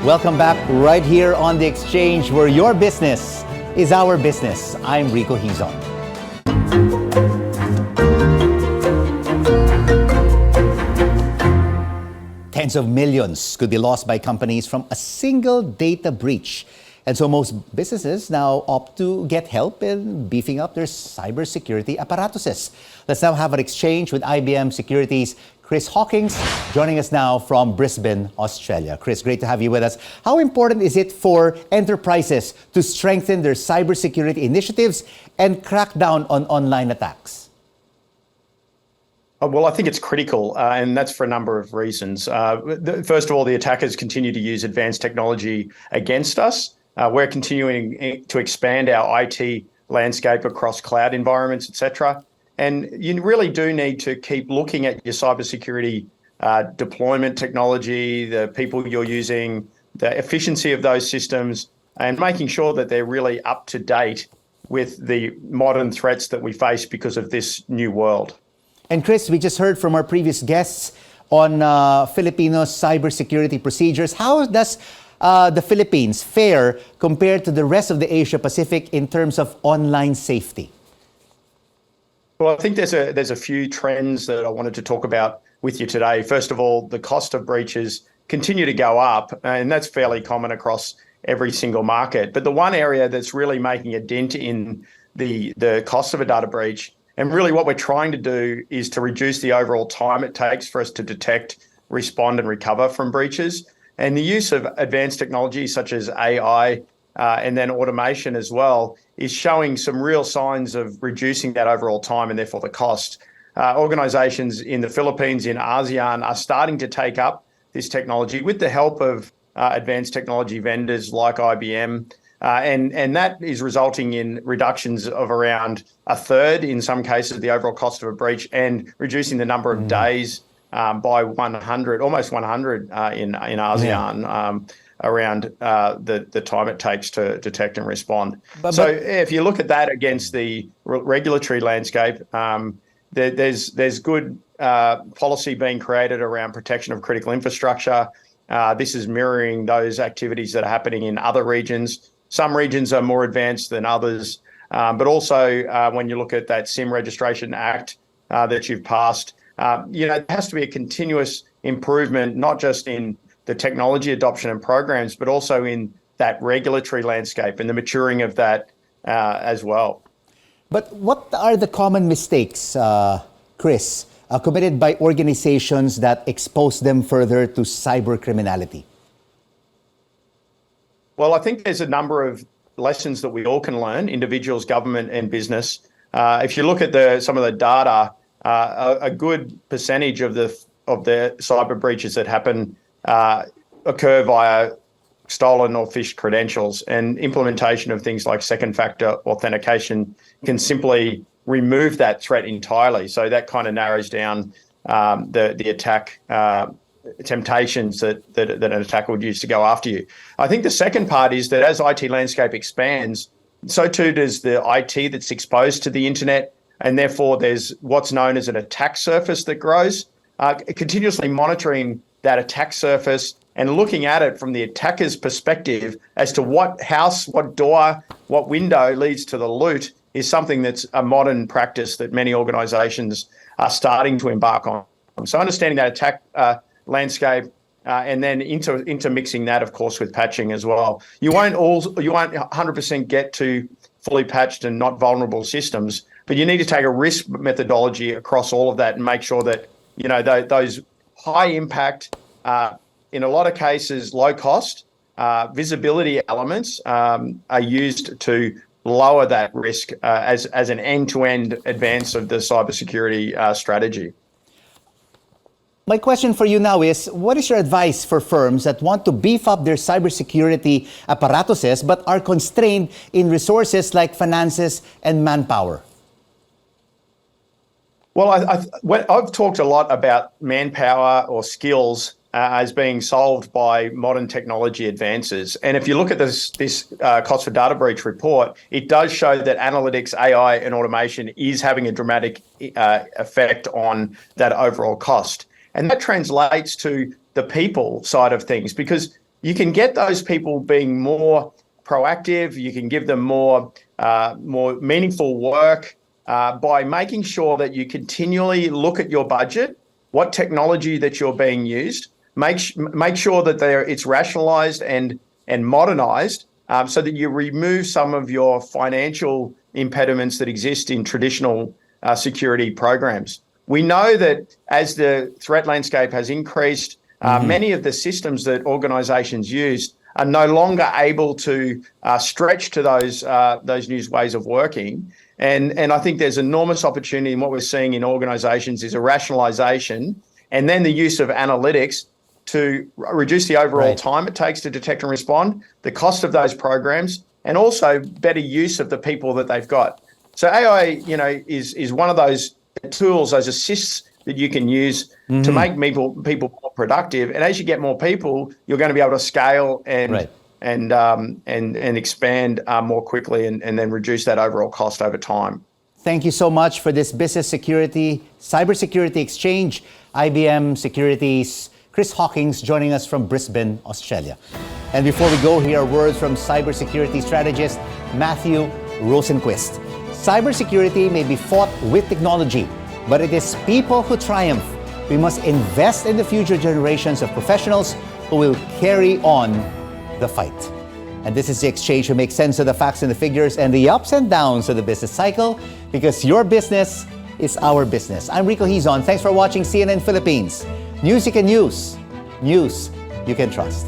Welcome back right here on The Exchange, where your business is our business. I'm Rico Hizon. Tens of millions could be lost by companies from a single data breach. And so most businesses now opt to get help in beefing up their cybersecurity apparatuses. Let's now have an exchange with IBM Security's Chris Hockings, joining us now from Brisbane, Australia. Chris, great to have you with us. How important is it for enterprises to strengthen their cybersecurity initiatives and crack down on online attacks? Well, I think it's critical, and that's for a number of reasons. First of all, the attackers continue to use advanced technology against us. We're continuing to expand our IT landscape across cloud environments, etc. And you really do need to keep looking at your cybersecurity deployment technology, the people you're using, the efficiency of those systems, and making sure that they're really up to date with the modern threats that we face because of this new world. And Chris, we just heard from our previous guests on Filipinos' cybersecurity procedures. How does the Philippines fare compared to the rest of the Asia Pacific in terms of online safety? Well, I think there's a few trends that I wanted to talk about with you today. First of all, the cost of breaches continue to go up, and that's fairly common across every single market. But the one area that's really making a dent in the cost of a data breach, and really what we're trying to do, is to reduce the overall time it takes for us to detect, respond, and recover from breaches. And the use of advanced technology such as AI and then automation as well is showing some real signs of reducing that overall time and therefore the cost. Organizations in the Philippines, in ASEAN, are starting to take up this technology with the help of advanced technology vendors like IBM. And that is resulting in reductions of around a third, in some cases, the overall cost of a breach, and reducing the number of days by 100, almost 100 in ASEAN, around the time it takes to detect and respond. So if you look at that against the regulatory landscape, there's good policy being created around protection of critical infrastructure. This is mirroring those activities that are happening in other regions. Some regions are more advanced than others, but also when you look at that SIM Registration Act that you've passed, it has to be a continuous improvement, not just in the technology adoption and programs, but also in that regulatory landscape and the maturing of that as well. But what are the common mistakes, Chris, committed by organizations that expose them further to cyber criminality? Well, I think there's a number of lessons that we all can learn, individuals, government, and business. If you look at some of the data, a good percentage of the cyber breaches that happen occur via stolen or phished credentials, and implementation of things like second-factor authentication can simply remove that threat entirely. So that kind of narrows down the attack temptations that an attacker would use to go after you. I think the second part is that as IT landscape expands, so too does the IT that's exposed to the internet, and therefore there's what's known as an attack surface that grows. Continuously monitoring that attack surface and looking at it from the attacker's perspective as to what house, what door, what window leads to the loot is something that's a modern practice that many organizations are starting to embark on. So understanding that attack landscape and then intermixing that, of course, with patching as well. You won't 100% get to fully patched and not vulnerable systems, but you need to take a risk methodology across all of that and make sure that those high impact, in a lot of cases, low cost, visibility elements are used to lower that risk as an end-to-end advance of the cybersecurity strategy. My question for you now is, what is your advice for firms that want to beef up their cybersecurity apparatuses but are constrained in resources like finances and manpower? Well, I've talked a lot about manpower or skills as being solved by modern technology advances. And if you look at this cost for data breach report, it does show that analytics, AI, and automation is having a dramatic effect on that overall cost. And that translates to the people side of things, because you can get those people being more proactive. You can give them more meaningful work by making sure that you continually look at your budget, what technology that you're being used, make sure that it's rationalized and modernized, so that you remove some of your financial impediments that exist in traditional security programs. We know that as the threat landscape has increased, many of the systems that organizations use are no longer able to stretch to those new ways of working. And I think there's enormous opportunity, and what we're seeing in organizations is a rationalization and then the use of analytics to reduce the overall time it takes to detect and respond, the cost of those programs, and also better use of the people that they've got. So AI, is one of those tools, those assists that you can use to make people more productive. And as you get more people, you're going to be able to scale and expand more quickly, and then reduce that overall cost over time. Thank you so much for this business security, cybersecurity exchange. IBM Securities' Chris Hockings joining us from Brisbane, Australia. And before we go, here are words from cybersecurity strategist Matthew Rosenquist. Cybersecurity may be fought with technology, but it is people who triumph. We must invest in the future generations of professionals who will carry on the fight. And this is the exchange who makes sense of the facts and the figures and the ups and downs of the business cycle, because your business is our business. I'm Rico Hizon. Thanks for watching CNN Philippines. News you can use. News you can trust.